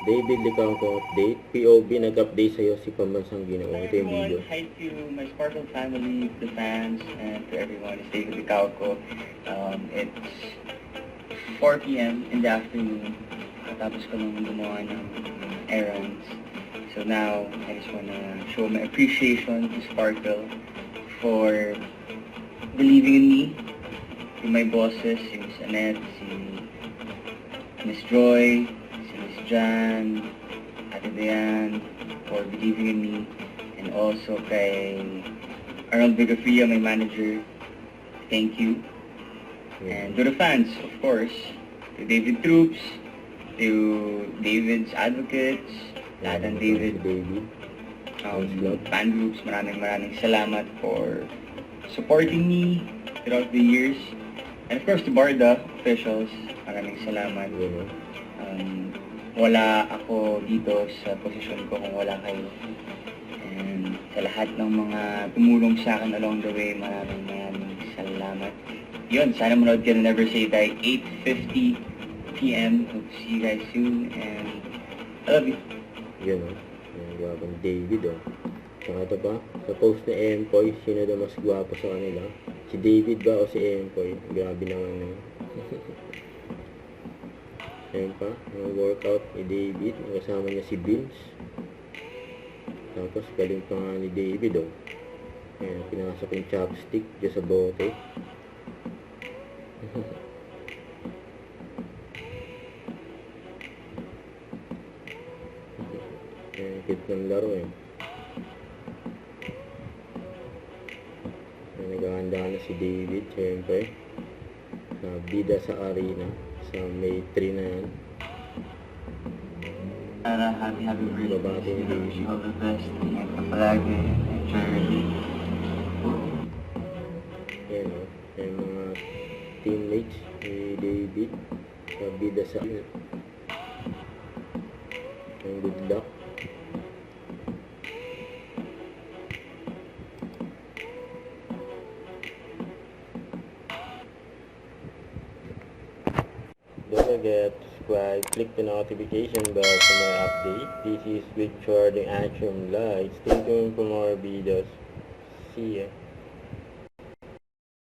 David Licangco update. POV nag-update sa'yo si Pambansang Ginoo. Hi Ito yung video. everyone, hi to my Sparkle family, the fans, and to everyone. It's David Licauco. It's 4 p.m. in the afternoon. Tapos ko nang gumawa ng errands. So now, I just wanna show my appreciation to Sparkle for believing in me, to my bosses, si Miss Annette, si Miss Joy, si Miss Jan, Ate Diane, for believing in me, and also kay Arnold Vigafria, my manager. Thank you. And to the fans, of course, to David Troops, to David's Advocates, lahat ng David fan groups, maraming salamat for supporting me throughout the years. And of course, to Barda officials, maraming salamat. Wala ako dito sa posisyon ko kung wala kayo. And sa lahat ng mga tumulong sa akin along the way, maraming salamat. Yun, sana manood ka na Never Say Die, 8:50 p.m. Hope to see you guys soon, and I love you. Yun o. Yung gwapang David o. Saka ito pa, sa post ni Empoy, sino daw mas gwapo sa kanila? Si David ba o si Empoy? Grabe naman na. Ayun pa, yung workout ni David, kasama niya si Vince. Tapos galing pa nga ni David o. Ayan, pinasok yung chopstick dyan sa bote. Ayan, cute ng laro eh. Ayan, naghahanda na si David, syempre. Sa bida sa arena. Sa May 3 na yan. Happy birthday. Babati ni David. All the best. Ingat ka palagi. Enjoy. Ayan o. Ayan mga teammates ni David. Sa bida sa arena. Ayan, good luck. Don't forget to subscribe, click the notification bell for more update. This is Victor the Action Light. Stay tuned for more videos. See ya.